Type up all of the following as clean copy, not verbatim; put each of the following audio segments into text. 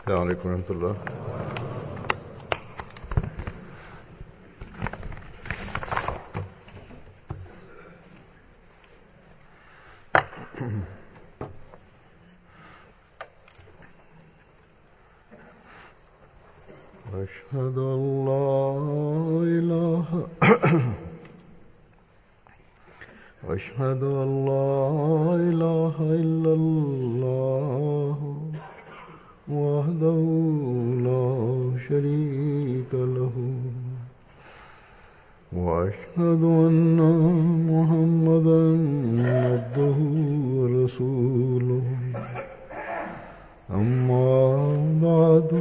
السلام عليكم ورحمة الله. أشهد أن لا إله أشهد أن لا إله إلا الله وحده لا شريك له وأشهد أن محمدا عبده ورسوله أما بعد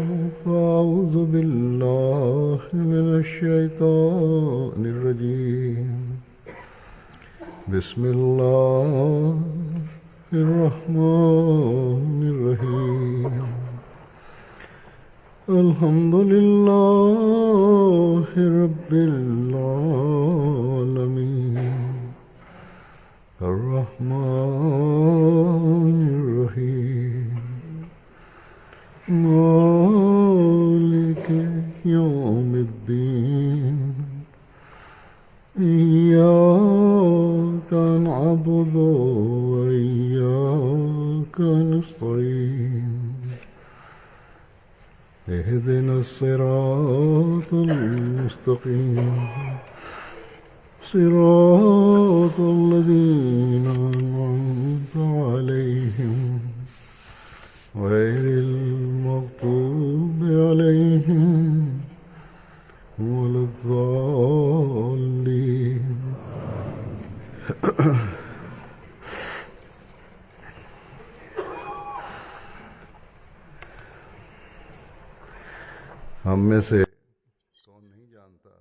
فأعوذ بالله من الشيطان الرجيم بسم الله الرحمن الرحيم الحمد لله رب العالمين الرحمن الرحيم مالك يوم الدين إياك نعبد وإياك نستعين اهدنا الصراط المستقيم صراط الذين أنعمت عليهم غير المغضوب عليهم ولا الضالين. हम में से कौन नहीं जानता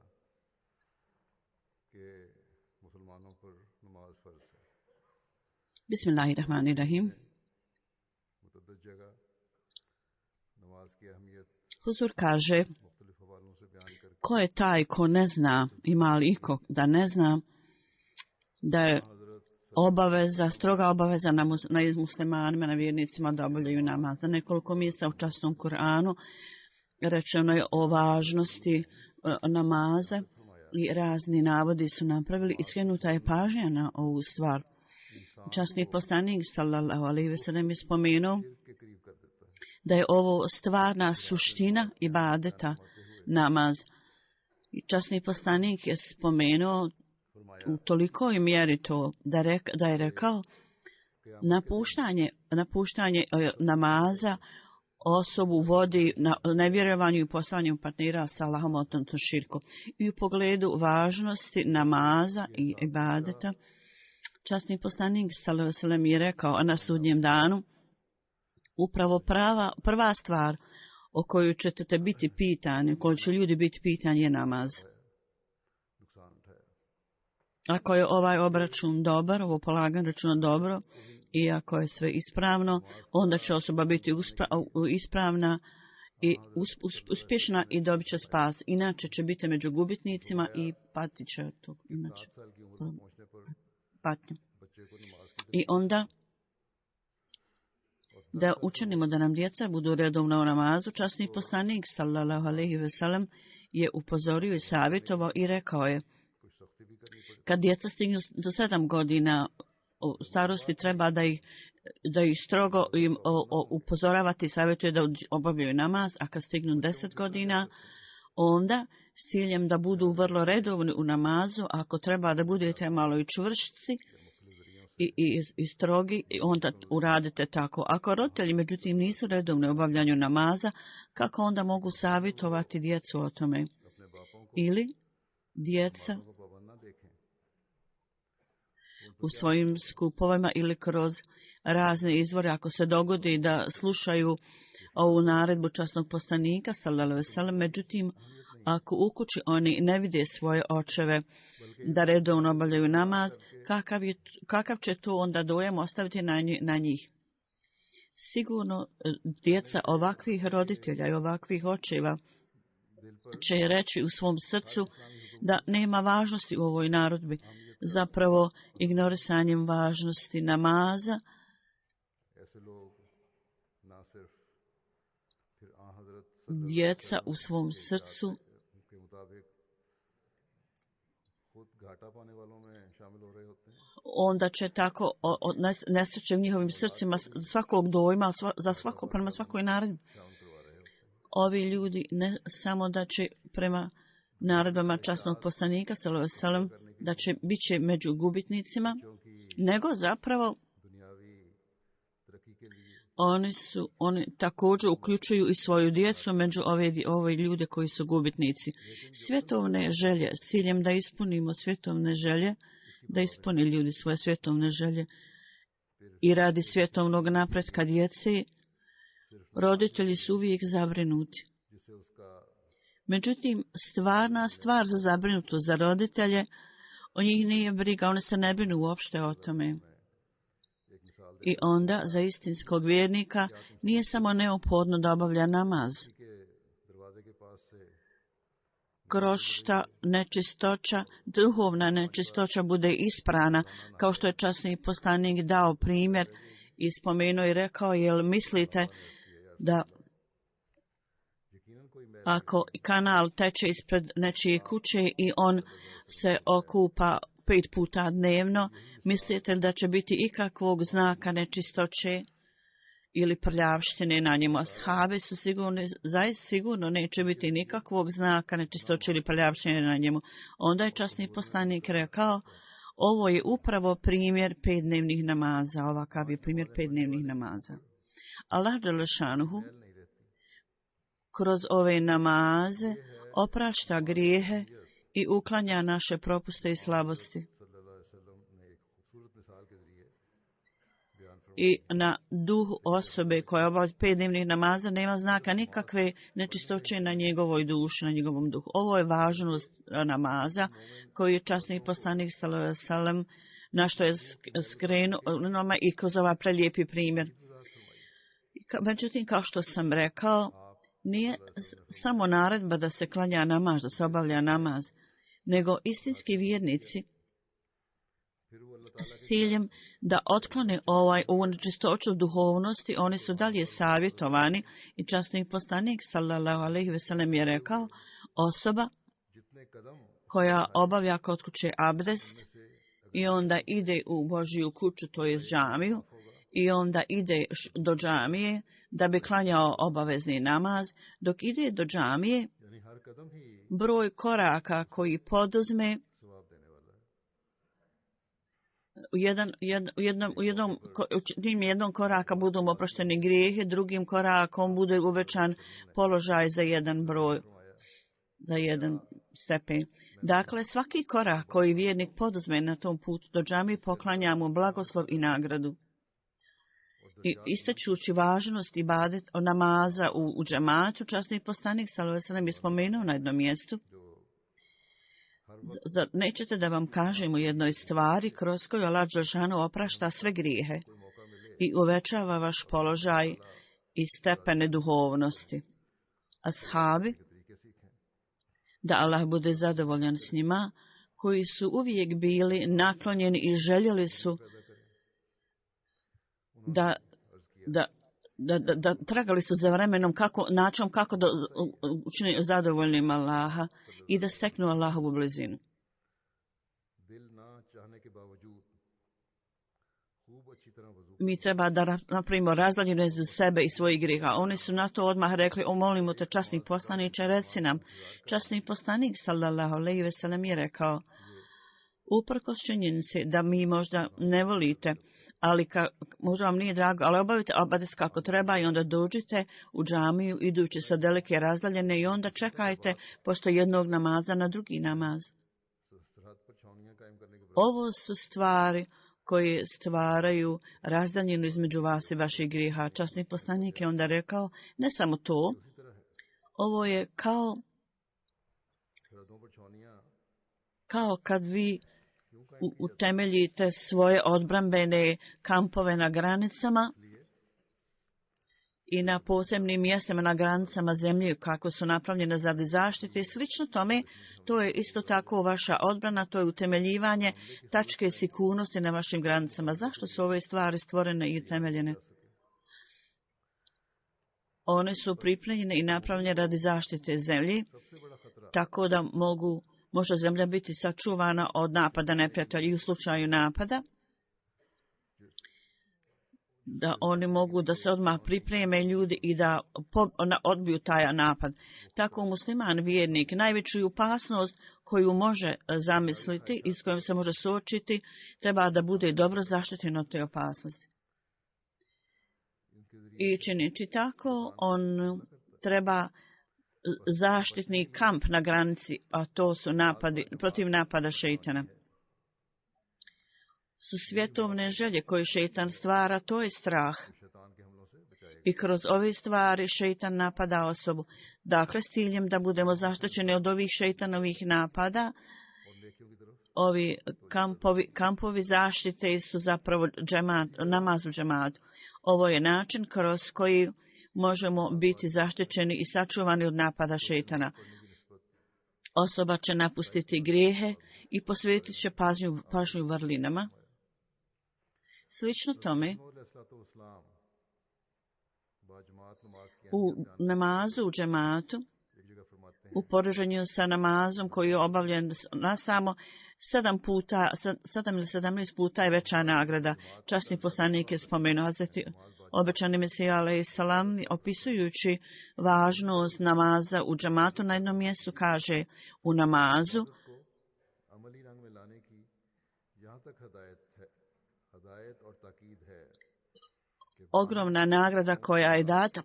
कि मुसलमानों पर नमाज फर्ज है. Bismillahirrahmanirrahim. मुतअद्दिद जगह नमाज की अहमियत Huzur kaže, मुख्तलिफ हवालों से बयान करके ko je taj ko ne zna, ima li iko da ne zna, da je obaveza, stroga obaveza na muslimanima, na vjernicima da obavljaju namaz. Na nekoliko mjesta u časnom Kur'anu rečeno je o važnosti namaza i razni navodi su napravili i skrenuta je pažnja na ovu stvar. Časni poslanik sallallahu alejhi ve sellem je spomenuo da je ovo stvarna suština ibadeta namaz. I časni poslanik je spomenuo u tolikoj mjeri to da je rekao napuštanje namaza osobu vodi na nevjerovanju i postavljanju partnera sa Allahom, odnosno širkom. I u pogledu važnosti namaza i ibadeta, časni poslanik sallallahu alejhi ve sellem je rekao na sudnjem danu upravo prva stvar o kojoj ćete biti pitani, o kojoj će ljudi biti pitani je namaz. Ako je ovaj obračun dobar, ovo polaganje računa dobro, i ako je sve ispravno, onda će osoba biti ispravna i uspješna i dobit će spas. Inače će biti među gubitnicima i patit će to. Patnju. I onda da učinimo da nam djeca budu redovno u namazu. Časni poslanik sallallahu alejhi ve sellem je upozorio i savjetovao i rekao je kad djeca stignu do 7 godina u starosti treba da ih strogo upozoravati i savjetuje da obavljaju namaz, a kad stignu 10 godina onda s ciljem da budu vrlo redovni u namazu, ako treba da budete malo i čvršci i strogi, onda uradite tako. Ako roditelji međutim nisu redovni u obavljanju namaza, kako onda mogu savjetovati djecu o tome? Ili djeca u svojim skupovima ili kroz razne izvore, ako se dogodi da slušaju ovu naredbu časnog poslanika sallallahu alejhi ve sellem, međutim ako u kući oni ne vide svoje očeve da redovno obavljaju namaz, kakav će to onda dojam ostaviti na njih? Sigurno djeca ovakvih roditelja i ovakvih očeva će reći u svom srcu da nema važnosti u ovoj naredbi. Zapravo ignorisanjem važnosti namaza djeca u svom srcu के मुताबिक खुद घाटा पाने वालों में शामिल हो रहे होते हैं। onda će tako nesreće u njihovim srcima svakog dojma za svako, prema svakoj naredbi. Ovi ljudi ne samo da će prema naredbama časnog poslanika sallallahu alejhi ve sellem da će biće među gubitnicima, nego zapravo oni također uključuju i svoju djecu među ove ljude koji su gubitnici. Svjetovne želje, s ciljem da ispunimo svjetovne želje, da ispuni ljudi svoje svjetovne želje i radi svjetovnog napretka djece, roditelji su uvijek zabrinuti. Međutim, stvarna stvar za zabrinutost za roditelje, o njih nije briga, one se ne brinu uopšte o tome. I onda za istinskog vjernika nije samo neophodno da obavlja namaz. Krošta, nečistoća, duhovna nečistoća bude isprana, kao što je časni poslanik dao primjer i spomenuo i rekao, jel mislite da ako kanal teče ispred nečije kuće i on se okupa 5 puta dnevno, mislite li da će biti ikakvog znaka nečistoće ili prljavštine na njemu? Ashabi su sigurno neće biti nikakvog znaka nečistoće ili prljavštine na njemu. Onda je časni poslanik rekao, ovo je upravo primjer 5 dnevnih namaza. Ovakav je primjer 5 dnevnih namaza. Allah dželešanuhu kroz ove namaze oprašta grijehe i uklanja naše propuste i slabosti. I na duhu osobe koja obavlja 5 dnevnih namaza nema znaka nikakve nečistoće na njegovoj duši, na njegovom duhu. Ovo je važnost namaza koju je časni poslanik sallallahu alejhi ve sellem na što je skrenuo i kroz ovaj prelijepi primjer. Međutim, kao što sam rekao, nije samo naredba da se klanja namaz, da se obavlja namaz, nego istinski vjernici s ciljem da otklone ovu nečistoću duhovnosti, oni su dalje savjetovani i časni poslanik sallallahu alejhi ve sellem je rekao, osoba koja obavlja kod kuće abdest i onda ide u Božju kuću, to je džamiju, i onda ide do džamije da bi klanjao obavezni namaz, dok ide do džamije, broj koraka koji poduzme jednom koraka budu mu oprošteni grijehe, drugim korakom bude uvećan položaj za jedan broj, za jedan stepen. Dakle, svaki korak koji vjernik poduzme na tom putu do džamije poklanja mu blagoslov i nagradu. I istačući važnost ibadet namaza u džematu, časni poslanik sallallahu alejhi ve sellem je spomenuo na jednom mjestu. Nećete da vam kažem u jednoj stvari kroz koju Allah dželešanu oprašta sve grijehe i uvećava vaš položaj i stepene duhovnosti. Ashabi, da Allah bude zadovoljan s njima, koji su uvijek bili naklonjeni i željeli su da tragali su za vremenom način kako da učine zadovoljnim Allaha i da steknu Allahovu blizinu. Mi treba da napravimo razdaljinu između sebe i svojih grijeha. Oni su na to odmah rekli, molimo te časni poslaniče, reci nam. Časni poslanik sallallahu alejhi ve sellem je rekao, uprkos činjenici da mi možda ne volite, ali možda vam nije drago, ali obavite abdest kako treba i onda dođite u džamiju idući sa daleke razdaljene i onda čekajte posto jednog namaza na drugi namaz. Ovo su stvari koje stvaraju razdaljinu između vas i vaših grijeha. Časni poslanik je onda rekao, ne samo to, ovo je kao kad vi utemeljite svoje odbrambene kampove na granicama i na posebnim mjestima na granicama zemlje kako su napravljene za zaštite. Slično tome, to je isto tako vaša odbrana, to je utemeljivanje tačke sigurnosti na vašim granicama. Zašto su ove stvari stvorene i utemeljene? One su pripremljene i napravljene radi zaštite zemlje, tako da može zemlja biti sačuvana od napada neprijatelja i u slučaju napada, da oni mogu da se odmah pripreme ljudi i da odbiju taj napad. Tako musliman vjernik najveću opasnost koju može zamisliti i s kojom se može suočiti, treba da bude dobro zaštićen od te opasnosti. I čineći tako, on treba zaštitni kamp na granici, a to su protiv napada šejtana. Su svjetovne želje koje šejtan stvara, to je strah. I kroz ove stvari šejtan napada osobu. Dakle, s ciljem da budemo zaštićeni od ovih šejtanovih napada, ovi kampovi zaštite su zapravo namaz u džematu. Ovo je način kroz koji možemo biti zaštićeni i sačuvani od napada šejtana. Osoba će napustiti grijehe i posvetit će pažnju vrlinama. Slično tome, u namazu u džematu, u poređenju sa namazom koji je obavljen na samo 7 ili 17 puta je veća nagrada. Časni poslanik je spomenuo Hazreti obećani Mesija alejsalam, opisujući važnost namaza u džematu, na jednom mjestu kaže u namazu ogromna nagrada koja je data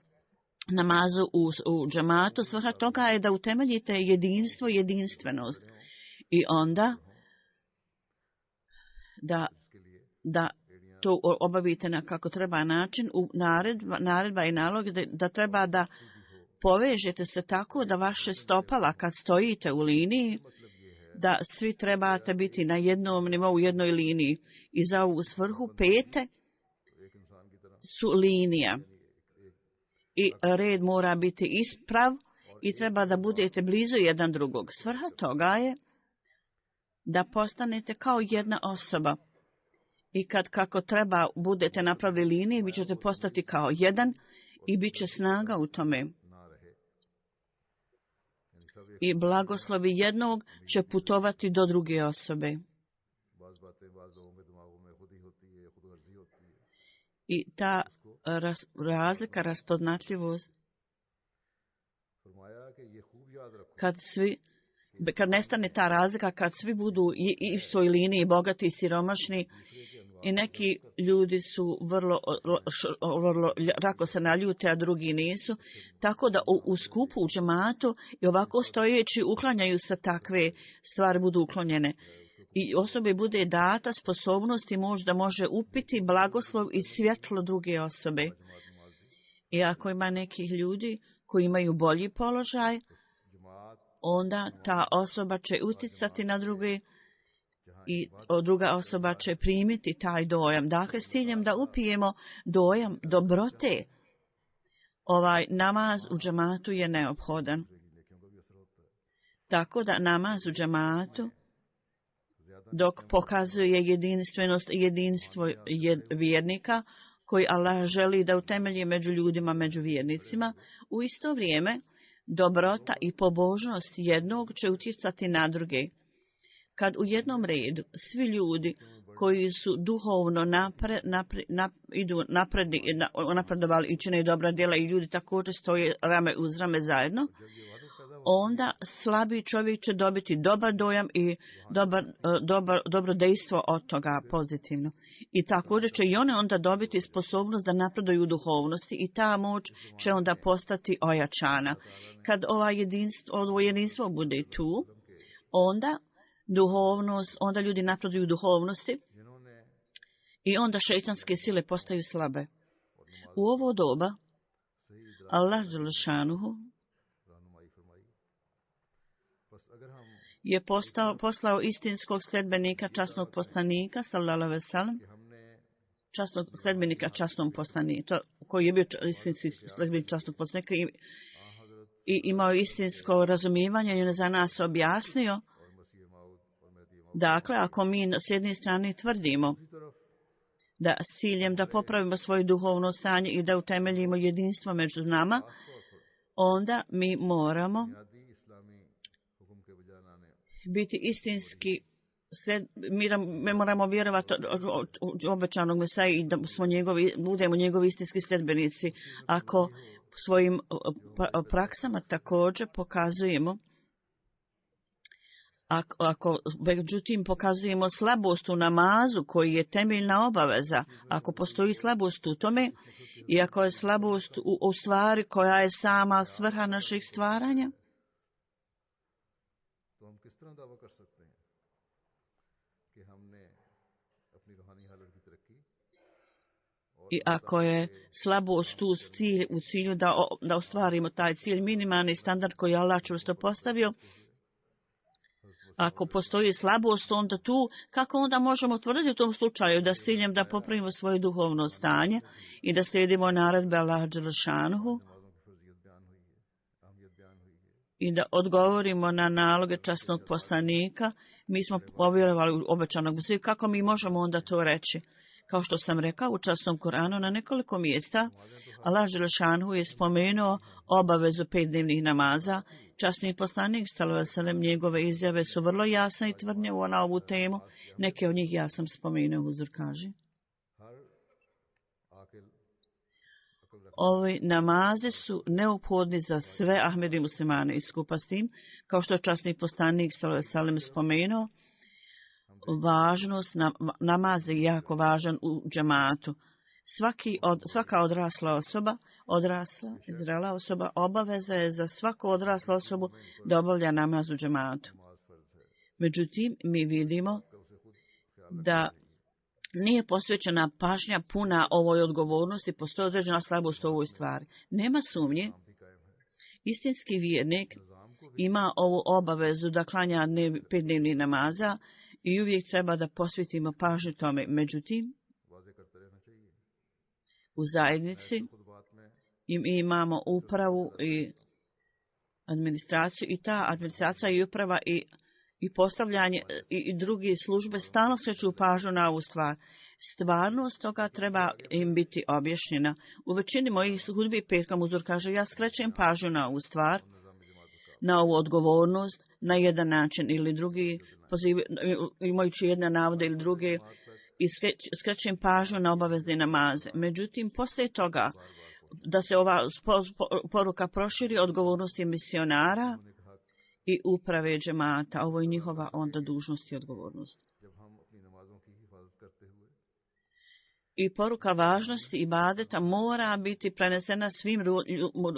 namazu u džematu, svrha toga je da utemeljite jedinstvo i jedinstvenost. I onda da to obavite na kako treba način, naredba i nalog da treba da povežete se tako da vaše stopala kad stojite u liniji, da svi trebate biti na jednom nivou, u jednoj liniji. I za ovu svrhu pete su linija. I red mora biti isprav i treba da budete blizu jedan drugog. Svrha toga je da postanete kao jedna osoba. I kako treba budete napravili linije, vi ćete postati kao jedan i bit će snaga u tome. I blagoslovi jednog će putovati do druge osobe. I ta razlika, raspoznatljivost, kad nestane ta razlika, kad svi budu u istoj liniji, bogati i siromašni, i neki ljudi su vrlo lako se naljute, a drugi nisu, tako da u skupu, u džematu i ovako stojeći uklanjaju se takve stvari, budu uklonjene. I osobe bude data sposobnost i moć da može upiti blagoslov i svjetlo druge osobe. I ako ima nekih ljudi koji imaju bolji položaj, onda ta osoba će uticati na druge i druga osoba će primiti taj dojam. Dakle, s ciljem da upijemo dojam dobrote, ovaj namaz u džematu je neophodan. Tako da namaz u džematu, dok pokazuje jedinstvo vjernika, koji Allah želi da utemelji među ljudima, među vjernicima, u isto vrijeme dobrota i pobožnost jednog će utjecati na druge. Kad u jednom redu svi ljudi koji su duhovno napredovali i čine dobra djela i ljudi također stoje rame uz rame zajedno, onda slabi čovjek će dobiti dobar dojam i dobro dejstvo od toga pozitivno. I također će i one onda dobiti sposobnost da napreduju u duhovnosti i ta moć će onda postati ojačana. Kad ovo jedinstvo bude tu, onda ljudi napreduju u duhovnosti i onda šejtanske sile postaju slabe. U ovo doba Allah dželešanuhu je poslao istinskog sledbenika, časnog poslanika, sallallahu alejhi ve sellem, časnog sledbenika časnom poslaniku, koji je bio istinski sledbenik časnog poslanika i imao istinsko razumijevanje i on je za nas objasnio. Dakle, ako mi s jedne strane tvrdimo da s ciljem da popravimo svoje duhovno stanje i da utemeljimo jedinstvo među nama, onda mi moramo biti istinski, mi moramo vjerovati obećanog Mesaji i da smo budemo njegovi istinski sljedbenici. Ako svojim praksama također pokazujemo, ako međutim pokazujemo slabost u namazu koji je temeljna obaveza, ako postoji slabost u tome i ako je slabost u stvari koja je sama svrha naših stvaranja, i ako je slabost u cilju da ostvarimo taj cilj, minimalni standard koji je Allah čvrsto postavio, ako postoji slabost onda tu, kako onda možemo tvrditi u tom slučaju da s ciljem da popravimo svoje duhovno stanje i da slijedimo naredbe Allaha dželešanuhu i da odgovorimo na naloge časnog poslanika, mi smo povjerovali u obećanog Mesiju, kako mi možemo onda to reći? Kao što sam rekao u časnom Koranu na nekoliko mjesta, Allah dželešanuhu je spomenuo obavezu 5 dnevnih namaza. Časni poslanik sallallahu alejhi ve sellem, njegove izjave su vrlo jasne i tvrdnje na ovu temu. Neke od njih ja sam spomenuo, huzur kaže. Ovi namazi su neophodni za sve Ahmedi muslimane i skupa s tim, kao što je časni poslanik sallallahu alejhi ve sellem spomenuo, važnost namaza je jako važan u džematu. Svaka odrasla osoba, zrela osoba, obaveza je za svaku odraslu osobu da obavlja namaz u džematu. Međutim, mi vidimo da nije posvećena pažnja puna ovoj odgovornosti, postoji određena slabost u ovoj stvari. Nema sumnje, istinski vjernik ima ovu obavezu da klanja 5 dnevnih namaza i uvijek treba da posvetimo pažnju tome. Međutim, u zajednici imamo upravu i administraciju i ta administracija i uprava i postavljanje i druge službe stalno skreću pažnju na ovu stvar. Stvarnost toga treba im biti objašnjena. U većini mojih hudbi petkom huzur kaže, ja skrećem pažnju na ovu stvar, na ovu odgovornost, na jedan način ili drugi, imajući jedne navode ili druge, i skrećem pažnju na obavezne namaze. Međutim, poslije toga, da se ova poruka proširi, odgovornosti misionara i uprave džemata. Ovo je njihova onda dužnost i odgovornost. I poruka važnosti ibadeta mora biti prenesena svim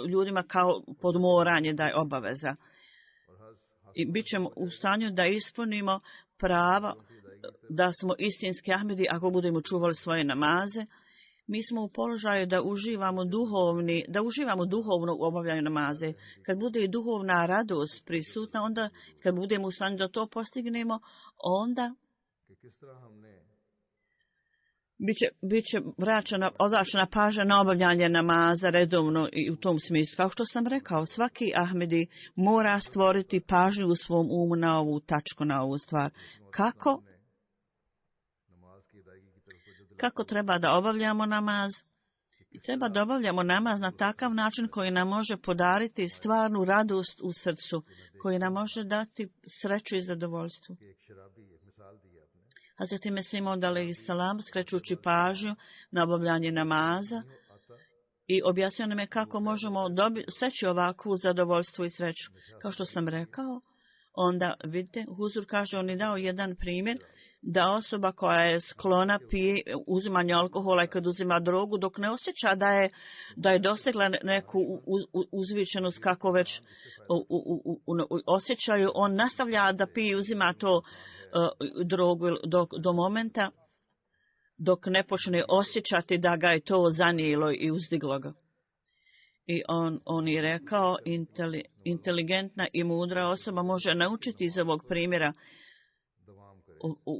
ljudima kao podmoranje da je obaveza. I bit ćemo u stanju da ispunimo prava da smo istinski Ahmedi ako budemo čuvali svoje namaze. Mi smo u položaju da uživamo duhovno u obavljanju namaze. Kad bude i duhovna radost prisutna, onda kad budemo u stanju da to postignemo, onda biće odvraćena pažnja na obavljanje namaza redovno i u tom smislu. Kao što sam rekao, svaki Ahmedi mora stvoriti pažnju u svom umu na ovu tačku, na ovu stvar. Kako treba da obavljamo namaz? I treba da obavljamo namaz na takav način koji nam može podariti stvarnu radost u srcu, koji nam može dati sreću i zadovoljstvo. Hazreti Mesih Maud alejhiselam, skrećući pažnju na obavljanje namaza i objasnio nam je kako možemo steći ovakvu zadovoljstvo i sreću. Kao što sam rekao, onda vidite, huzur kaže, on je dao jedan primjer da osoba koja je sklona pije uzimanje alkohola i kad uzima drogu, dok ne osjeća da je dosegla neku uzvišenost kako već osjećaju, on nastavlja da pije i uzima to drogu do momenta dok ne počne osjećati da ga je to zanijelo i uzdiglo ga. I on je rekao, inteligentna i mudra osoba može naučiti iz ovog primjera.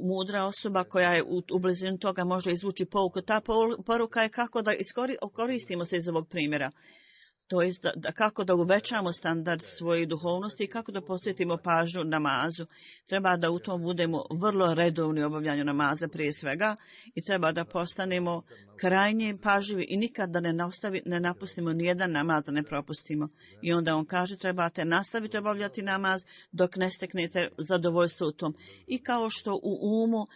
Mudra osoba koja je u blizini toga može izvući pouku. Ta poruka je kako da koristimo se iz ovog primjera. To je kako da uvećamo standard svoje duhovnosti i kako da posvetimo pažnju namazu. Treba da u tom budemo vrlo redovni u obavljanju namaza prije svega i treba da postanemo krajnje pažljivi i nikad da ne napustimo nijedan namaz, da ne propustimo. I onda on kaže trebate nastaviti obavljati namaz dok ne steknete zadovoljstvo u tom. I kao što u umu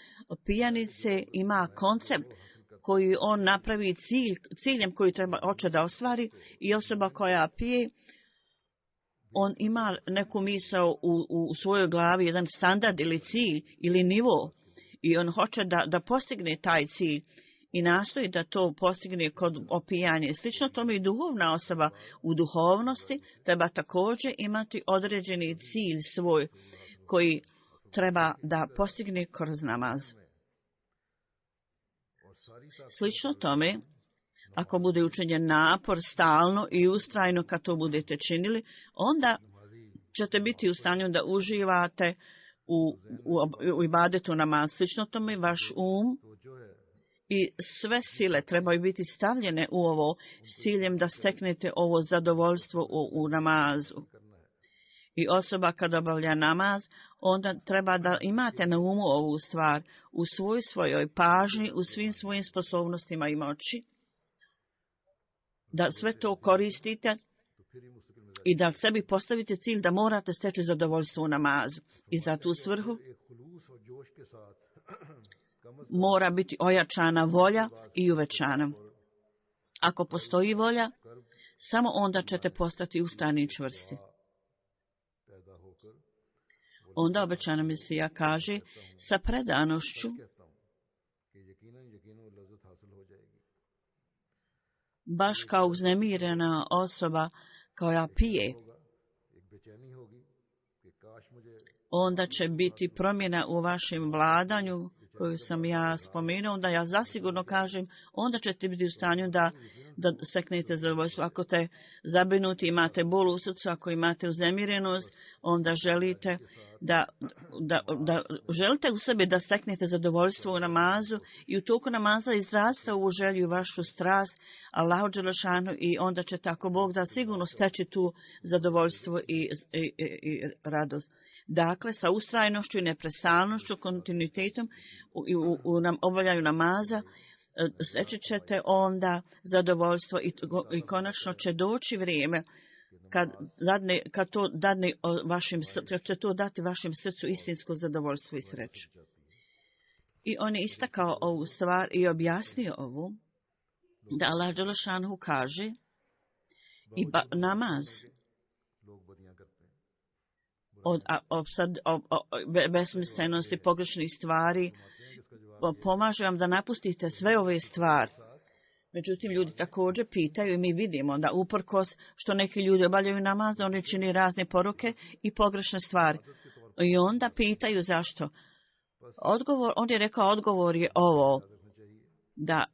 pijanice ima koncept koji on napravi ciljem koji hoće da ostvari i osoba koja pije, on ima neku misao u svojoj glavi, jedan standard ili cilj ili nivo i on hoće da postigne taj cilj i nastoji da to postigne kod opijanja. Slično tome i duhovna osoba u duhovnosti treba također imati određeni cilj svoj koji treba da postigne kroz namaz. Slično tome, ako bude učinjen napor stalno i ustrajno kad to budete činili, onda ćete biti u stanju da uživate u ibadetu namaz. Slično tome, vaš i sve sile trebaju biti stavljene u ovo s ciljem da steknete ovo zadovoljstvo u namazu. I osoba kada obavlja namaz, onda treba da imate na umu ovu stvar u svojoj pažnji, u svim svojim sposobnostima i moći, da sve to koristite i da sebi postavite cilj da morate steći zadovoljstvo u namazu. I za tu svrhu mora biti ojačana volja i uvećana. Ako postoji volja, samo onda ćete postati ustrajni i čvrsti. Onda obećana Mesija kaže sa predanošću baš kao uznemirena osoba koja pije, onda će biti promjena u vašem vladanju koju sam ja spomenuo, onda ja zasigurno kažem, onda ćete biti u stanju da steknete zadovoljstvo. Ako ste zabrinuti, imate bol u srcu, ako imate uznemirenost, onda želite želite u sebi da steknete zadovoljstvo u namazu i u toku namaza izrasta ovu želju, vašu strast, Allahu dželešanu, i onda će tako Bog da sigurno steći tu zadovoljstvo i radost. Dakle, sa ustrajnošću i neprestalnošću, kontinuitetom u obavljanju namaza, steći ćete onda zadovoljstvo i konačno će doći vrijeme kad će to dati vašem srcu istinsko zadovoljstvo i sreću. I on je istakao ovu stvar i objasnio ovu, da Allah dželešanu kaže i namaz od besmislenosti, pogrešnih stvari, pomaže vam da napustite sve ove stvari. Međutim, ljudi također pitaju i mi vidimo da uprkos što neki ljudi obavljaju namaz, da oni čini razne poruke i pogrešne stvari. I onda pitaju zašto. On je rekao, odgovor je ovo, da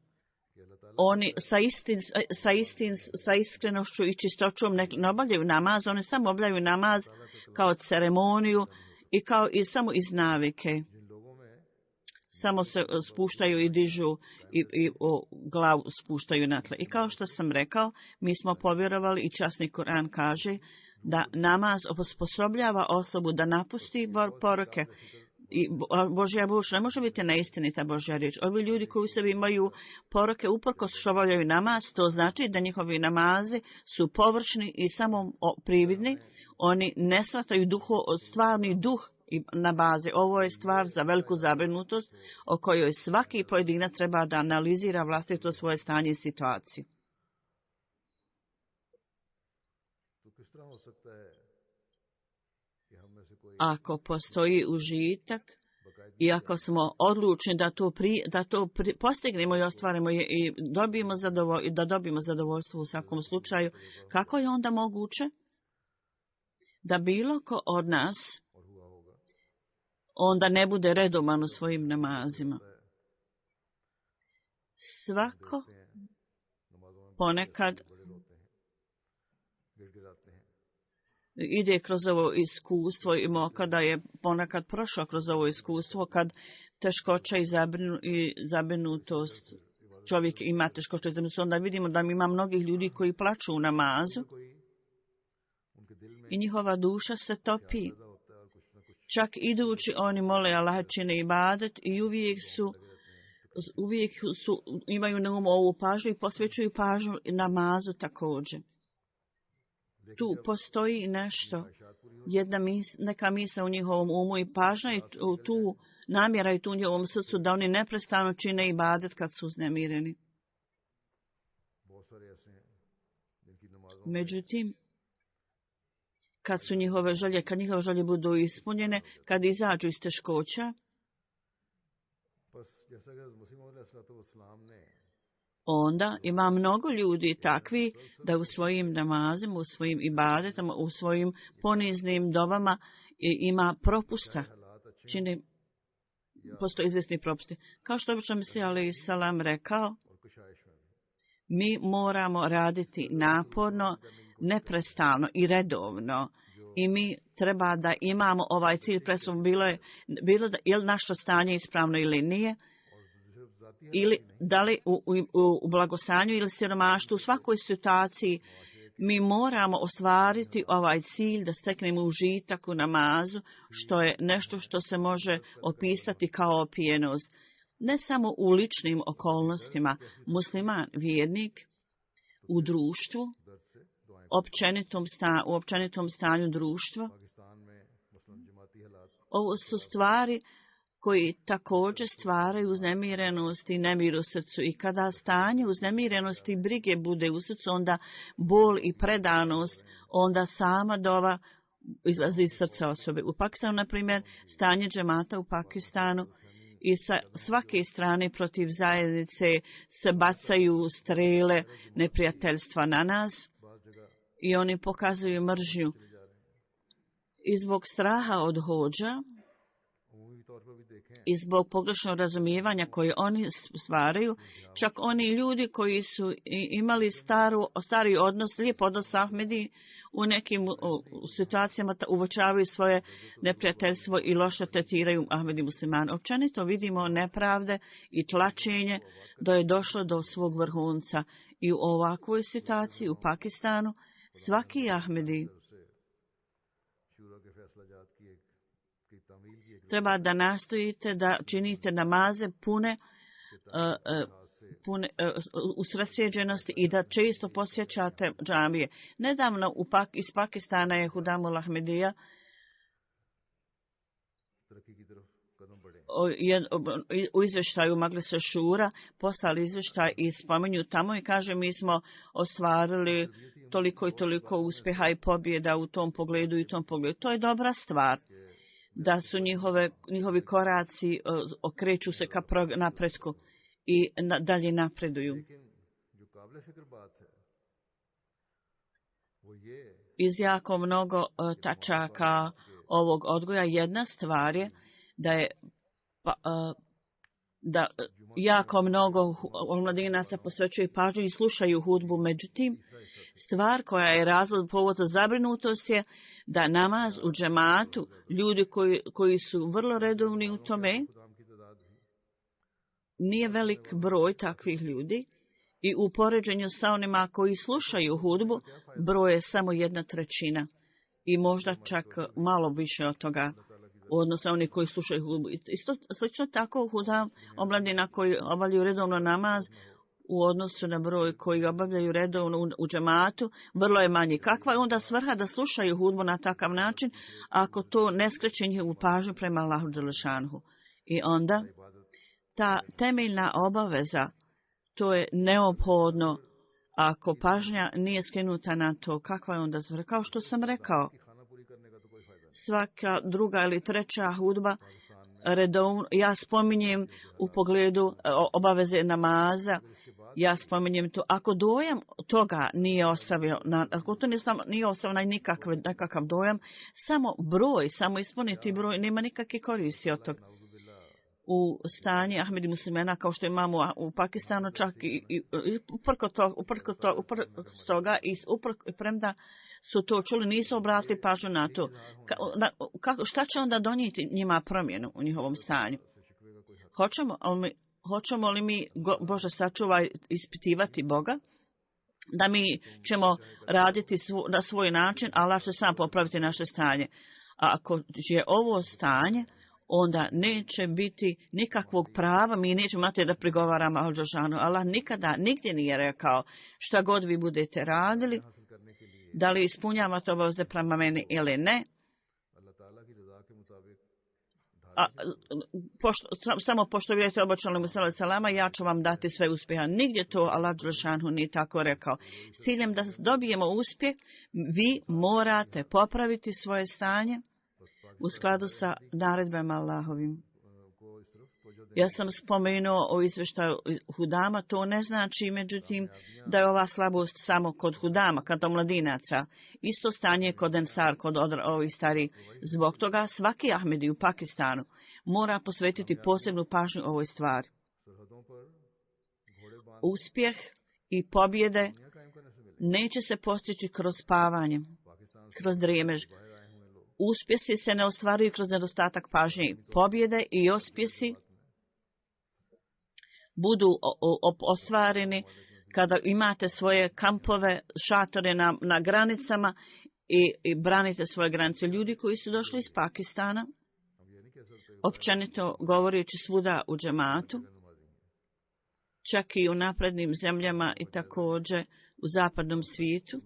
oni sa iskrenošću i čistoćom ne obavljaju namaz, oni samo obavljaju namaz kao ceremoniju i samo iz navike. Samo se spuštaju i dižu i glavu spuštaju na tle. I kao što sam rekao, mi smo povjerovali i časni Kur'an kaže da namaz osposobljava osobu da napusti poruke. I Božja riječ ne može biti neistinita Božja riječ. Ovi ljudi koji u sebi imaju poruke uprkos što obavljaju namaz, to znači da njihovi namazi su površni i samo prividni. Oni ne shvataju stvarni duh na bazi. Ovo je stvar za veliku zabrinutost o kojoj svaki pojedinac treba da analizira vlastito svoje stanje i situaciju. Ako postoji užitak i ako smo odlučni da to postignemo i ostvarimo i da dobijemo zadovoljstvo u svakom slučaju, kako je onda moguće da bilo ko od nas onda ne bude redovan u svojim namazima? Svako ponekad ide kroz ovo iskustvo i kada je ponekad prošao kroz ovo iskustvo, kad teškoća i zabrinutost čovjek ima teškoće zemljice, onda vidimo da ima mnogih ljudi koji plaču u namazu i njihova duša se topi. Čak idući oni mole Allah, čine ibadet i uvijek imaju na umu ovu pažnju i posvećuju pažnju namazu također. Tu postoji nešto, neka misla u njihovom umu i pažnja i tu namjera i tu u njihovom srcu da oni neprestano čine ibadet kad su uznemireni. Međutim, kad njihove želje budu ispunjene, kad izađu iz teškoća, onda ima mnogo ljudi takvi da u svojim namazima, u svojim ibadetama, u svojim poniznim dovama ima propusta. Postoje izvjesni propusti. Kao što obično Mesija alejhi selam rekao, mi moramo raditi naporno, neprestalno i redovno. I mi treba da imamo ovaj cilj presum, bilo da je li naše stanje ispravno ili nije, ili da li u blagostanju ili siromaštvu, u svakoj situaciji mi moramo ostvariti ovaj cilj da steknemo užitak u namazu, što je nešto što se može opisati kao opijenost. Ne samo u ličnim okolnostima, musliman, vjernik, u društvu, u općenitom stanju društva. Ovo su stvari koji također stvaraju uznemirenost i nemir u srcu. I kada stanje uznemirenosti i brige bude u srcu, onda bol i predanost, onda sama dova izlazi iz srca osobe. U Pakistanu, na primjer, stanje džemata u Pakistanu i sa svake strane protiv zajednice se bacaju strele neprijateljstva na nas i oni pokazuju mržnju. I zbog straha od hodža i zbog pogrešnog razumijevanja koje oni stvaraju, čak oni ljudi koji su imali stari odnos, lijep odnos s Ahmedi, u nekim situacijama uočavaju svoje neprijateljstvo i loše tretiraju Ahmedi muslimane. Općenito vidimo nepravde i tlačenje da je došlo do svog vrhunca. I u ovakvoj situaciji u Pakistanu svaki Ahmedi treba da nastojite da činite namaze pune usredsjeđenosti i da često posjećate džamije. Nedavno iz Pakistana je Hudamul Ahmedija u izvještaju Majlisa Šura poslali izvještaj i spominju tamo i kaže mi smo ostvarili toliko i toliko uspjeha i pobjeda u tom pogledu i tom pogledu. To je dobra stvar da su njihovi koraci okreću se ka napretku i dalje napreduju. Iz jako mnogo tačaka ovog odgoja jedna stvar je da jako mnogo omladinaca posvećuju pažnju i slušaju hudbu. Međutim, stvar koja je razlog povod za zabrinutost je da namaz u džematu, ljudi koji su vrlo redovni u tome, nije velik broj takvih ljudi i u poređenju sa onima koji slušaju hudbu, broj je samo 1/3 i možda čak malo više od toga u odnosu na oni koji slušaju hudbu. Slično tako omladina koji obavljaju redovno namaz u odnosu na broj koji obavljaju redovno u džematu, vrlo je manji. Kakva je onda svrha da slušaju hudbu na takav način ako to ne skreće njihovu pažnju prema Allahu dželešanhu? I onda ta temeljna obaveza, to je neophodno ako pažnja nije skrenuta na to, kakva je onda svrha? Kao što sam rekao, svaka druga ili treća hudba redovno, ja spominjem u pogledu obaveze namaza, ja spominjem to. Ako dojam toga nije ostavio, ako to nije ostavio nekakav dojam, samo ispuniti broj, nema nikakve koristi od toga. U stanji Ahmedi muslimana, kao što imamo u Pakistanu, čak i uprkos toga i premda su to čuli, nisu obratili pažnju na to. Šta će onda donijeti njima promjenu u njihovom stanju? hoćemo li mi, Bože sačuvaj, ispitivati Boga, da mi ćemo raditi na svoj način, Allah će sam popraviti naše stanje. A ako je ovo stanje, onda neće biti nikakvog prava, mi nećemo imati da prigovaramo Al-Đelešanu. Allah nikada, nigdje nije rekao šta god vi budete radili, da li ispunjavate obaveze prema meni ili ne. Samo pošto vidite obočali mu salama, ja ću vam dati sve uspjeha. Nigdje to Allah Đelešanu nije tako rekao. S ciljem da dobijemo uspjeh, vi morate popraviti svoje stanje u skladu sa naredbama Allahovim. Ja sam spomenuo o izvještaju hudama, to ne znači, međutim, da je ova slabost samo kod hudama, kod omladinaca. Isto stanje kod Ensar, kod ovih starih. Zbog toga svaki Ahmedi u Pakistanu mora posvetiti posebnu pažnju ovoj stvari. Uspjeh i pobjede neće se postići kroz spavanje, kroz drijemež. Uspjesi se ne ostvaruju kroz nedostatak pažnje. Pobjede i uspjesi budu ostvareni kada imate svoje kampove, šatore na granicama i branite svoje granice. Ljudi koji su došli iz Pakistana, općenito govoreći svuda u džematu, čak i u naprednim zemljama i također u zapadnom svijetu,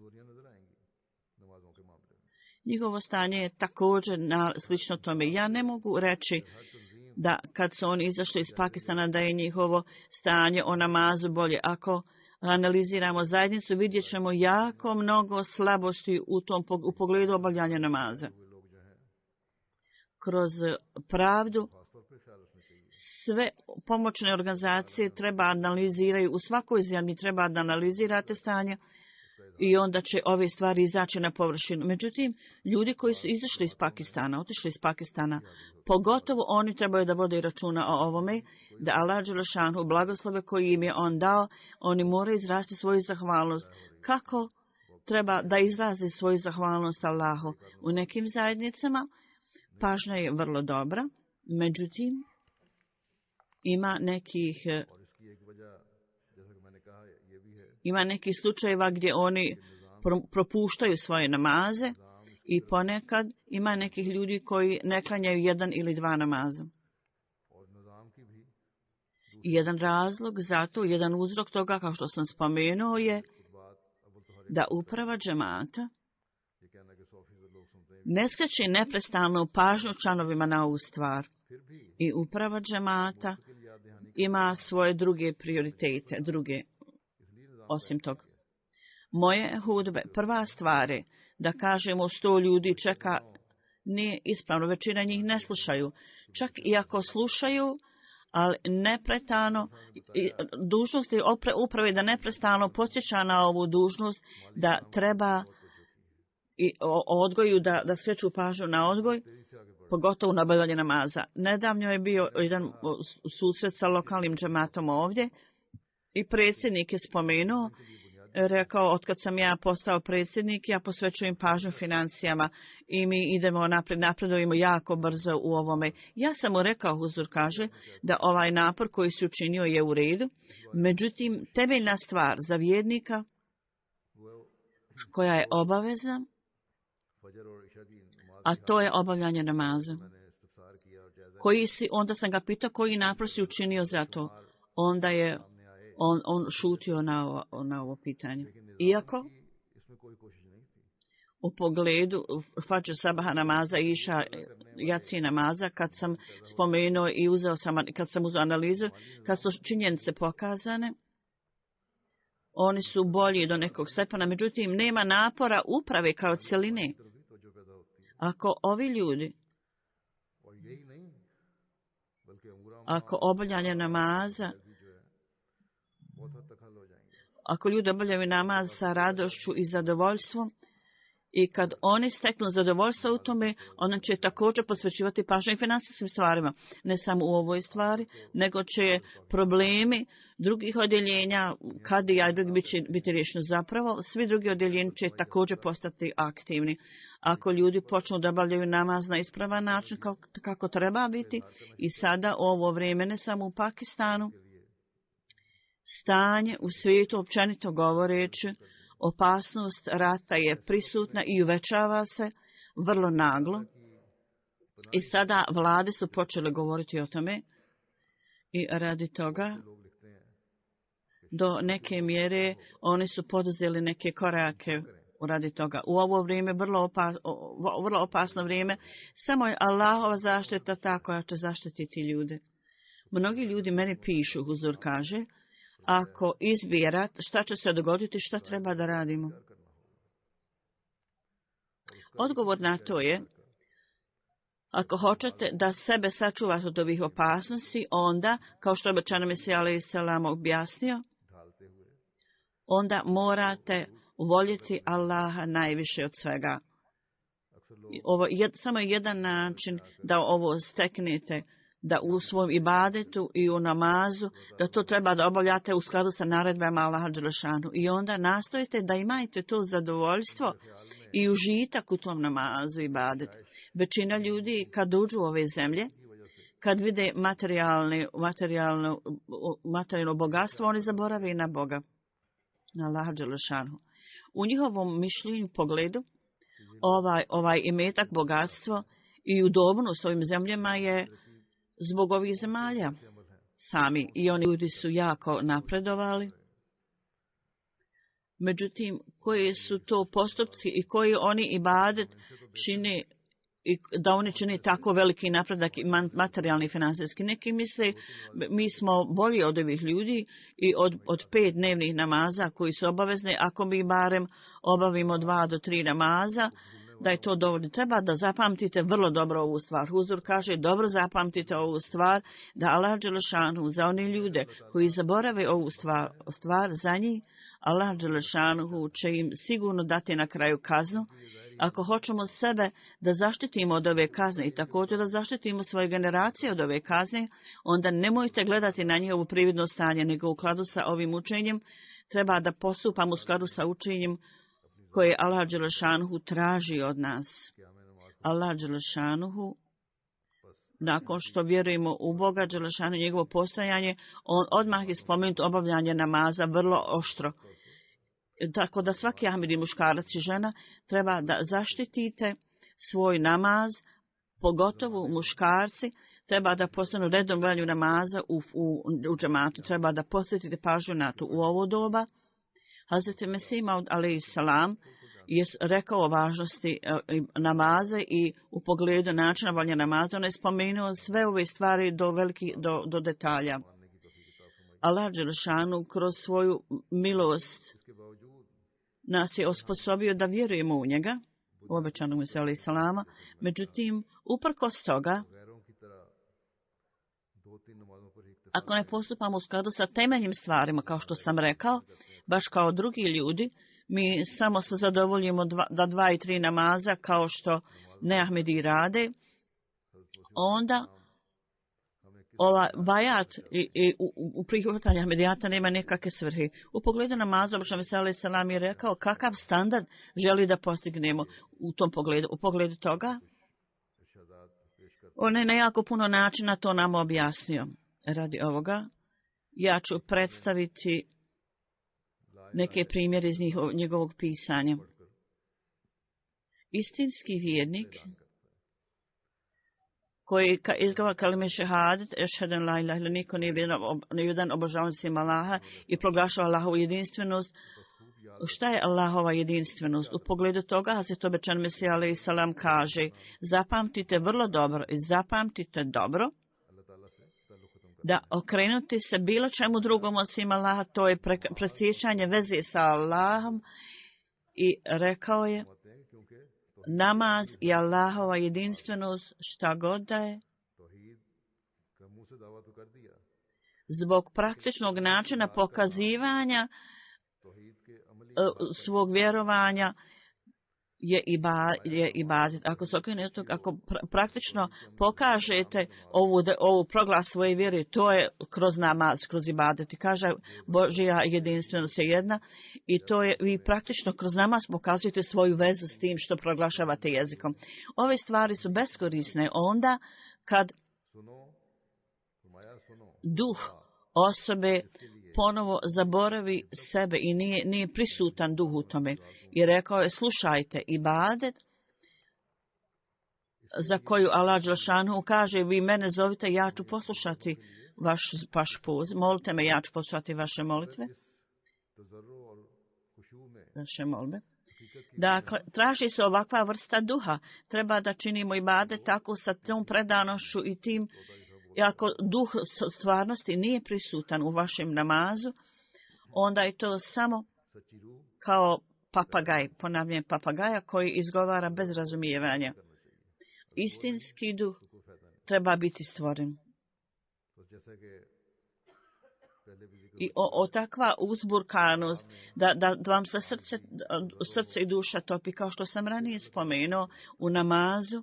njihovo stanje je također slično tome. Ja ne mogu reći da kad su oni izašli iz Pakistana da je njihovo stanje o namazu bolje. Ako analiziramo zajednicu, vidjet ćemo jako mnogo slabosti u pogledu obavljanja namaza. Kroz pravdu sve pomoćne organizacije treba analiziraju, u svakoj zemlji treba da analizirate stanje i onda će ove stvari izaći na površinu. Međutim, ljudi koji su izašli iz Pakistana, otišli iz Pakistana, pogotovo oni trebaju da vode računa o ovome, da Allah Đelešanu blagoslove koji im je on dao, oni moraju izrasti svoju zahvalnost. Kako treba da izrazi svoju zahvalnost Allahu? U nekim zajednicama pažnja je vrlo dobra, međutim, ima nekih slučajeva gdje oni propuštaju svoje namaze i ponekad ima nekih ljudi koji ne klanjaju jedan ili dva namaza. Jedan razlog zato, jedan uzrok toga, kao što sam spomenuo, je da uprava džemata ne skreće neprestano pažnju članovima na ovu stvar. I uprava džemata ima svoje druge prioritete, osim toga. Moje hudbe, prva stvar je da kažemo 100 ljudi čeka, nije ispravno, većina njih ne slušaju. Čak i ako slušaju, ali neprestano, dužnost je uprave da neprestano podsjeća na ovu dužnost da treba i odgoju, da skreću pažnju na odgoj, pogotovo na obavljanje namaza. Nedavno je bio jedan susret sa lokalnim džematom ovdje i predsjednik je spomenuo, rekao, otkad sam ja postao predsjednik, ja posvećujem pažnju financijama i mi idemo napredujemo jako brzo u ovome. Ja sam mu rekao, Huzur kaže, da ovaj napor koji si učinio je u redu, međutim, temeljna stvar za vjernika koja je obavezna, a to je obavljanje namaza. Onda sam ga pitao koji napor si učinio za to. Onda je on šutio na ovo pitanje. Iako u pogledu Fadž sabaha namaza i iša jaci namaza, kad sam spomenuo i kad sam uzeo analizu, kad su činjenice pokazane, oni su bolji do nekog stepena, međutim nema napora uprave kao cjeline. Ako ovi ljudi, ako obavljanje namaza, ako ljudi obavljaju namaz sa radošću i zadovoljstvom, i kad oni steknu zadovoljstvo u tome, ona će također posvećivati pažnju i financijskim stvarima. Ne samo u ovoj stvari, nego će problemi drugih odjeljenja, kadija i drugi biti riješeni zapravo. Svi drugi odjeljenja će također postati aktivni. Ako ljudi počnu da obavljaju namaz na ispravan način kako treba biti, i sada u ovo vrijeme, ne samo u Pakistanu, stanje u svijetu, općenito govoreći, opasnost rata je prisutna i uvećava se vrlo naglo. I sada vlade su počele govoriti o tome i radi toga do neke mjere oni su poduzeli neke korake radi toga. U ovo vrijeme, vrlo opasno vrijeme, samo je Allahova zaštita ta koja će zaštititi ljude. Mnogi ljudi meni pišu, Huzur kaže, ako izbira šta će se dogoditi, šta treba da radimo. Odgovor na to je, ako hoćete da sebe sačuvate od ovih opasnosti, onda, kao što je obećano Mesija alejhi selam objasnio, onda morate voljeti Allaha najviše od svega. Ovo je samo jedan način da ovo steknete, da u svom ibadetu i u namazu, da to treba da obavljate u skladu sa naredbama Allaha dželešanu. I onda nastojite da imate to zadovoljstvo i užitak u tom namazu i ibadetu. Većina ljudi kad uđu u ove zemlje, kad vide materijalno bogatstvo, oni zaborave i na Boga, na Allaha dželešanu. U njihovom mišljenju, pogledu, ovaj imetak, bogatstvo i udobnost ovim zemljama je zbog ovih zemalja sami. I oni ljudi su jako napredovali. Međutim, koji su to postupci i koji oni ibadet čine, i da oni čine tako veliki napredak i materijalni i finansijski. Neki misle, mi smo bolji od ovih ljudi i od 5 dnevnih namaza koji su obavezni, ako mi barem obavimo 2 do 3 namaza, da je to dovoljno. Treba da zapamtite vrlo dobro ovu stvar. Huzur kaže, dobro zapamtite ovu stvar, da Allah dželešanu za one ljude koji zaborave ovu stvar za njih, Allah dželešanu će im sigurno dati na kraju kaznu. Ako hoćemo sebe da zaštitimo od ove kazne i također da zaštitimo svoje generacije od ove kazne, onda nemojte gledati na njihovo prividno stanje, nego u skladu sa ovim učenjem treba da postupamo u skladu sa učenjem koje Allah dželešanuhu traži od nas. Allah dželešanuhu, nakon što vjerujemo u Boga dželešanuhu i njegovo postojanje, on odmah je spomenut obavljanje namaza vrlo oštro. Tako da svaki ahmedi muškarac i žena treba da zaštitite svoj namaz, pogotovo muškarci, treba da postanu redom gledanju namaza u džematu, treba da posvetite pažnju na to. U ovo doba Hazreti Mesih Maud alejhi selam je rekao o važnosti namaza i u pogledu načina obavljanja namaza. On je spomenuo sve ove stvari do detalja. Allah dželešanu kroz svoju milost nas je osposobio da vjerujemo u njega, u obećanog Mesija alejhi selama. Međutim, uprkos toga, ako ne postupamo u skladu sa temeljnim stvarima, kao što sam rekao, baš kao drugi ljudi, mi samo se zadovoljimo da 2 i 3 namaza, kao što neahmedi rade, onda bajat i u prihvatanju ahmedijata nema nekakve svrhe. U pogledu namaza, obećanog Mesija alejhi selam je rekao kakav standard želi da postignemo u tom pogledu. U pogledu toga, on je na jako puno načina to nam objasnio. Radi ovoga, ja ću predstaviti neke primjere iz njegovog pisanja. Istinski vjernik koji izgovara kalime šehadet, ešheden la ilaha illa, niko nije jedan obožavan sem Allaha i proglašava Allahovu jedinstvenost. Šta je Allahova jedinstvenost? U pogledu toga Hazret obećan Mesija alejhi selam kaže, zapamtite vrlo dobro i zapamtite dobro da okrenuti se bilo čemu drugom osim Allaha, to je presjećanje veze sa Allahom. I rekao je, namaz i Allahova jedinstvenost, šta god da je, zbog praktičnog načina pokazivanja svog vjerovanja je ibadet. Ako praktično pokažete ovu proglas svoje vjere, to je kroz namaz, kroz ibadet. I kaže, Božja jedinstvenost je jedna i to je, vi praktično kroz namaz pokazujete svoju vezu s tim što proglašavate jezikom. Ove stvari su beskorisne onda kad duh osobe ponovo zaboravi sebe i nije prisutan duh u tome. I rekao je, slušajte, ibadet za koju Allah dželešanu kaže, vi mene zovite, ja ću poslušati vaš poziv, molite me, ja ću poslušati vaše molitve, vaše molbe. Dakle, traži se ovakva vrsta duha. Treba da činimo ibadet tako sa tom predanošću i tim, i ako duh stvarnosti nije prisutan u vašem namazu, onda je to samo kao papagaj, ponavljam papagaja koji izgovara bez razumijevanja. Istinski duh treba biti stvoren. I takva uzburkanost, da vam se srce i duša topi, kao što sam ranije spomenuo, u namazu,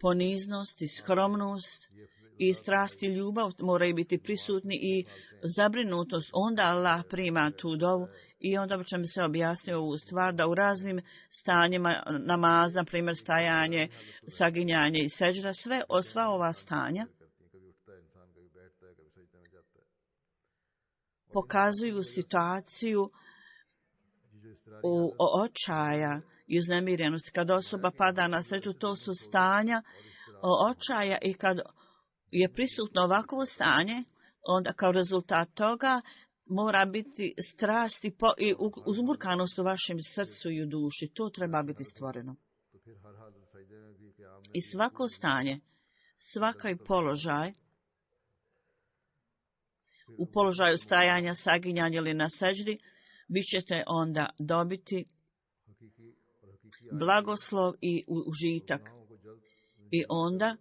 poniznost i skromnost i strast i ljubav moraju biti prisutni i zabrinutost. Onda Allah prima tu dovu i onda će mi se objasniti ovu stvar da u raznim stanjima namaza, na primjer stajanje, saginjanje i seđda, sva ova stanja pokazuju situaciju očaja i uznemirenosti. Kad osoba pada na seđu, to su stanja očaja i kad je prisutno ovakvo stanje, onda kao rezultat toga mora biti strast i uzburkanost u vašem srcu i u duši. To treba biti stvoreno. I svako stanje, svaki položaj, u položaju stajanja, saginjanja ili na seđdi, vi ćete onda dobiti blagoslov i užitak. I onda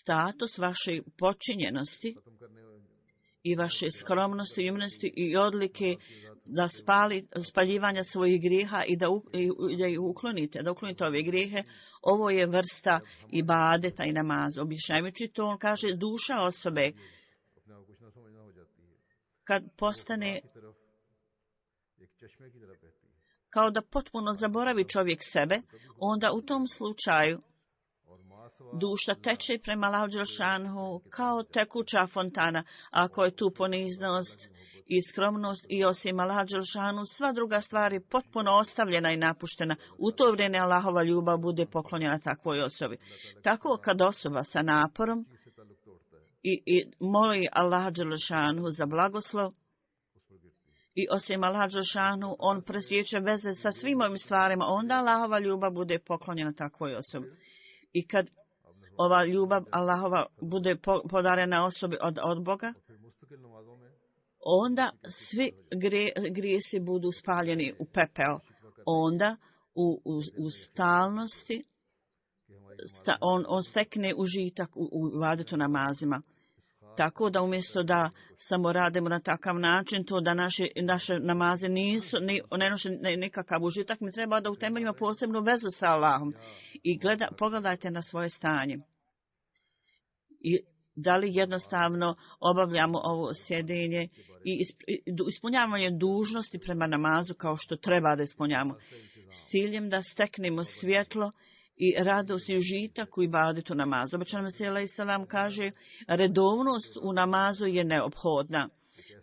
status vaše počinjenosti i vaše skromnosti, umnosti i odlike da spaljivanja svojih grijeha i da ih uklonite, ove grijehe, ovo je vrsta ibadeta i namaza. Objašnjavajući to, on kaže duša osobe kad postane kao da potpuno zaboravi čovjek sebe, onda u tom slučaju duša teče prema Allahu dželešanu kao tekuća fontana. Ako je tu poniznost i skromnost i osim Allaha dželešanu, sva druga stvar je potpuno ostavljena i napuštena. U to vrijeme Allahova ljubav bude poklonjena takvoj osobi. Tako kad osoba sa naporom i moli Allaha dželešanu za blagoslov, i osim Allaha dželešanu, on presjeće veze sa svim ovim stvarima, onda Allahova ljubav bude poklonjena takvoj osobi. I kad ova ljubav Allahova bude podarena osobi od Boga, onda svi grijesi budu spaljeni u pepeo. Onda u stalnosti on stekne užitak u ibadetu namazima. Tako da umjesto da samo radimo na takav način, to da naše namaze ne noše nikakav užitak, mi treba da utemeljimo posebnu vezu sa Allahom. I pogledajte na svoje stanje. I da li jednostavno obavljamo ovo sjedenje i ispunjavanje dužnosti prema namazu kao što treba da ispunjavamo. S ciljem da steknemo svjetlo i radost i užitak u ibadetu namazu. Obično Mesih alejhi selam kaže, redovnost u namazu je neophodna.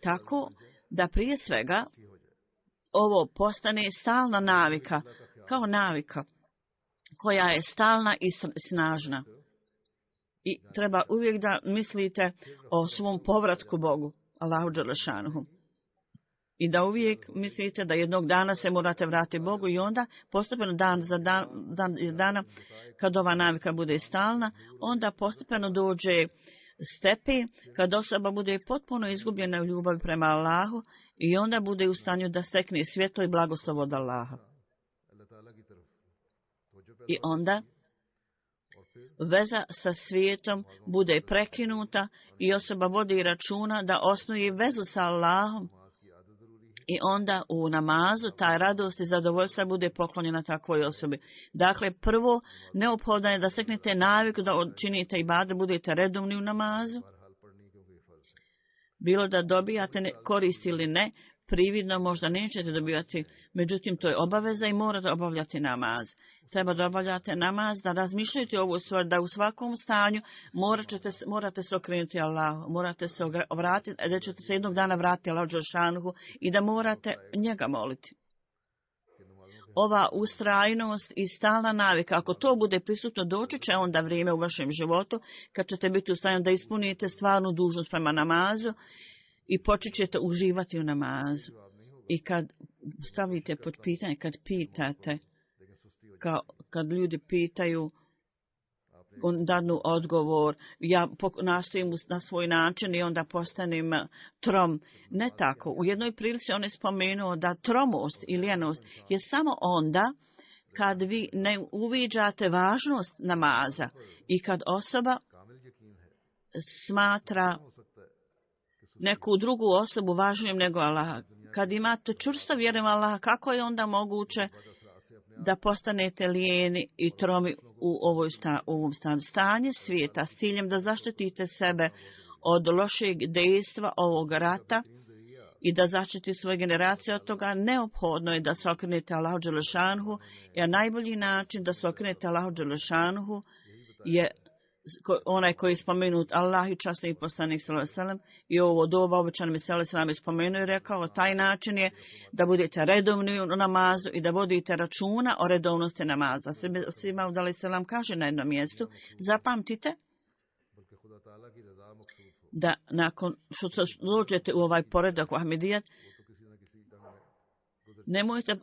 Tako da prije svega ovo postane stalna navika, kao navika koja je stalna i snažna. I treba uvijek da mislite o svom povratku Bogu, Allahu dželešanuhu. I da uvijek mislite da jednog dana se morate vratiti Bogu i onda postepeno dan za dana, kad ova navika bude stalna, onda postepeno dođe stepen kad osoba bude potpuno izgubljena u ljubavi prema Allahu i onda bude u stanju da stekne svjetlo i blagoslov od Allaha. I onda veza sa svijetom bude prekinuta i osoba vodi računa da osnuje vezu sa Allahom. I onda u namazu ta radost i zadovoljstva bude poklonjena takvoj osobi. Dakle, prvo neophodno je da steknete naviku da činite ibadet, budete redovni u namazu. Bilo da dobijate korist ili ne, prividno možda nećete dobivati Međutim, to je obaveza i morate obavljati namaz. Treba da obavljate namaz, da razmišljate ovu stvar, da u svakom stanju morate se okrenuti Allahu, morate se vratiti, da ćete se jednog dana vratiti Allahu dželešanu i da morate njega moliti. Ova ustrajnost i stalna navika, ako to bude prisutno, doći će onda vrijeme u vašem životu kad ćete biti u stanju da ispunite stvarnu dužnost prema namazu i počet ćete uživati u namazu. I kad stavite pod pitanje, kad pitate, kad ljudi pitaju, on dadnu odgovor, ja nastojim na svoj način i onda postanem trom. Ne tako. U jednoj prilici on je spomenuo da tromost i lijenost je samo onda kad vi ne uviđate važnost namaza i kad osoba smatra neku drugu osobu važnijom nego Allah. Kad imate čvrsto vjeru u Allaha, kako je onda moguće da postanete lijeni i tromi u ovom stanju? Stanje svijeta s ciljem da zaštitite sebe od lošeg dejstva ovog rata i da zaštiti svoje generacije od toga, neophodno je da se okrenete Allahu dželešanhu, a najbolji način da se okrenete Allahu dželešanhu je onaj koji je spomenut Allah i časni poslanik sallallahu alejhi ve sellem i ovo doba obećan mi sallallahu alejhi ve sellem spomenuo i rekao, taj način je da budete redovni u namazu i da vodite računa o redovnosti namaza. Svima udali selam kaže na jednom mjestu, zapamtite da nakon što dođete u ovaj poredak u Ahmedijat, nemojte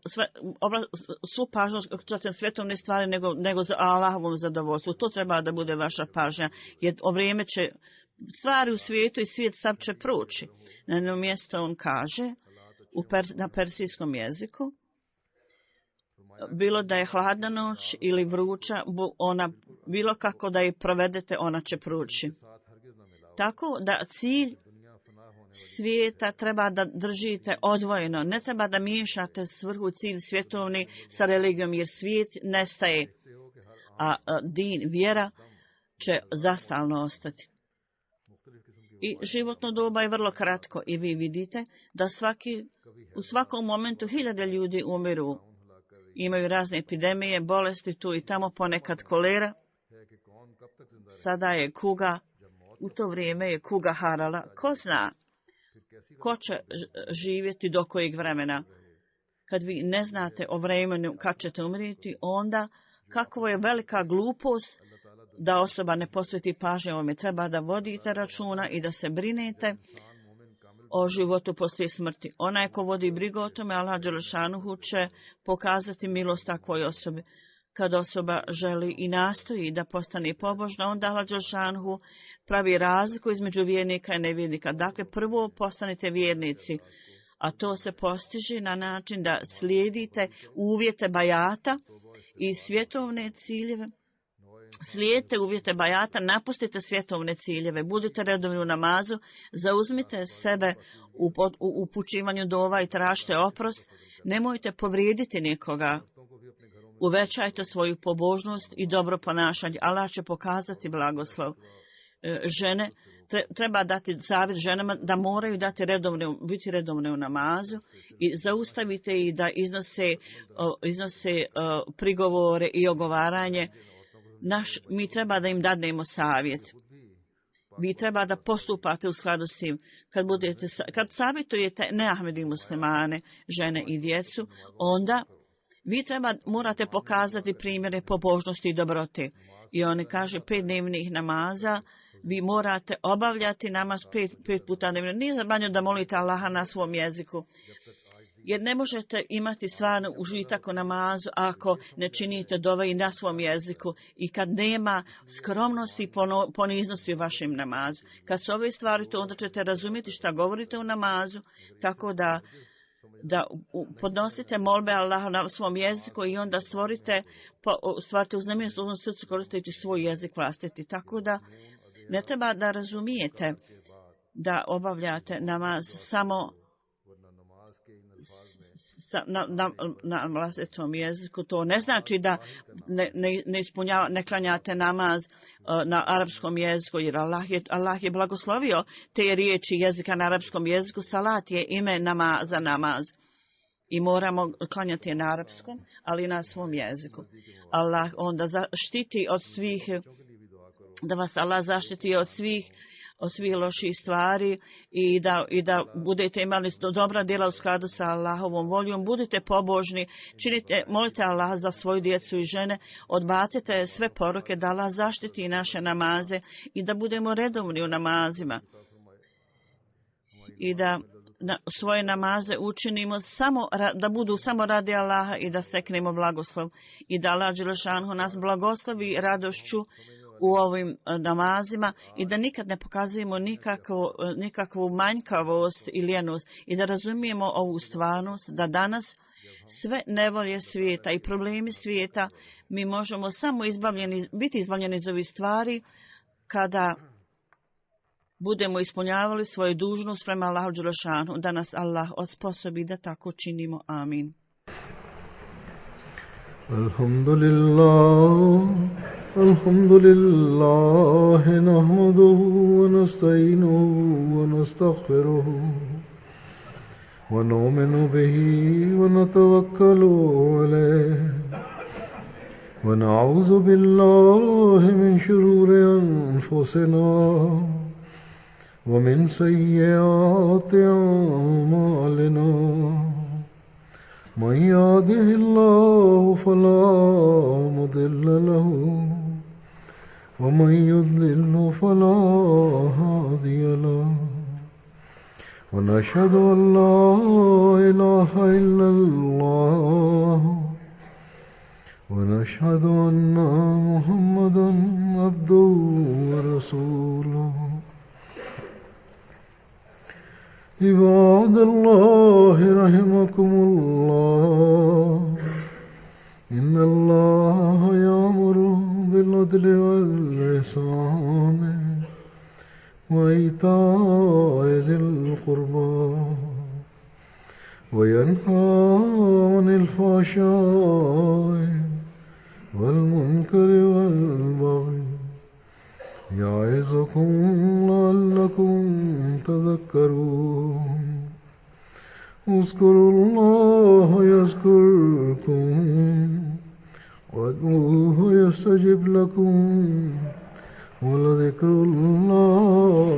svu pažnju na svjetovne stvari nego za Allahovom zadovoljstvu. To treba da bude vaša pažnja, jer o vrijeme će stvari u svijetu i svijet sad će proći. Na jednom mjestu on kaže na persijskom jeziku, bilo da je hladna noć ili vruća, bilo kako da je provedete, ona će proći. Tako da cilj svijeta treba da držite odvojeno. Ne treba da miješate svrhu cilj svjetovni sa religijom, jer svijet nestaje, a din, vjera, će zastalno ostati. I životno doba je vrlo kratko i vi vidite da u svakom momentu hiljade ljudi umiru. Imaju razne epidemije, bolesti tu i tamo, ponekad kolera. Sada je kuga, u to vrijeme je kuga harala. Ko zna? Ko će živjeti do kojeg vremena? Kad vi ne znate o vremenu kad ćete umrijeti, onda kakvo je velika glupost da osoba ne posveti pažnje ovome. Treba da vodite računa i da se brinete o životu poslije smrti. Onaj ko vodi brigu o tome, Allah dželešanuhu će pokazati milost takvoj osobi. Kad osoba želi i nastoji da postane pobožna, onda Allah dželešanuhu pravi razliku između vjernika i nevjernika. Dakle, prvo postanite vjernici, a to se postiže na način da slijedite uvjete bajata i svjetovne ciljeve. Slijedite uvjete bajata, napustite svjetovne ciljeve, budite redovni u namazu, zauzmite sebe u upućivanju dova i tražite oprost, nemojte povrijediti nikoga. Uvećajte svoju pobožnost i dobro ponašanje. Allah će pokazati blagoslov. Žene, treba dati savjet ženama da moraju biti redovne u namazu i zaustavite ih da iznose prigovore i ogovaranje. Mi treba da im dadnemo savjet. Vi treba da postupate u skladu s tim. Kad savjetujete neahmedi muslimane, žene i djecu, onda vi morate pokazati primjere pobožnosti i dobrote. I oni kaže 5 dnevnih namaza, vi morate obavljati namaz 5 puta dnevno. Nije zabranjeno da molite Allaha na svom jeziku. Jer ne možete imati stvarno užitak u namazu ako ne činite dove i na svom jeziku i kad nema skromnosti i poniznosti u vašem namazu. Kad su ove stvari to, onda ćete razumjeti šta govorite u namazu, tako da podnosite molbe Allaha na svom jeziku i onda stvarite uznemirenost u srcu koristeći svoj jezik vlastiti. Tako da ne treba da razumijete da obavljate namaz samo na vlastitom jeziku. To ne znači da ne klanjate namaz na arapskom jeziku, jer Allah je blagoslovio te riječi jezika na arapskom jeziku. Salat je ime za namaz. i moramo klanjati je na arapskom, ali i na svom jeziku. Allah onda zaštiti od svih, da vas Allah zaštiti od svih loših stvari i da budete imali dobra djela u skladu sa Allahovom voljom. Budite pobožni, molite Allah za svoju djecu i žene, odbacite sve poruke, da Allah zaštiti naše namaze i da budemo redovni u namazima. I da svoje namaze učinimo da budu samo radi Allaha i da steknemo blagoslov. I da Allah dželešanu nas blagoslovi radošću u ovim namazima i da nikad ne pokazujemo nikakvu manjkavost i lijenost i da razumijemo ovu stvarnost da danas sve nevolje svijeta i problemi svijeta mi možemo samo biti izbavljeni iz ovih stvari kada budemo ispunjavali svoju dužnost prema Allahu dželešanu, da nas Allah osposobi da tako činimo. Amin. Alhamdulillah nahmaduhu wa nasta'inuhu wa nastaghfiruhu wa nu'minu bihi wa natawakkalu alayhi wa na'udhu billahi min shururi anfusina ومن سيئات أعمالنا من يهده الله فلا مضل له ومن يضلل فلا هادي له ونشهد أن لا إله إلا الله ونشهد أن محمدا عبده ورسوله عباد الله رحمكم الله إن الله يأمر بالعدل والإحسان وإيتاء ذي القربى وينهى عن الفحشاء والمنكر والبغي يعظكم لعلكم تذكرون اذكروا الله يذكركم وادعوه يستجب لكم ولذكر الله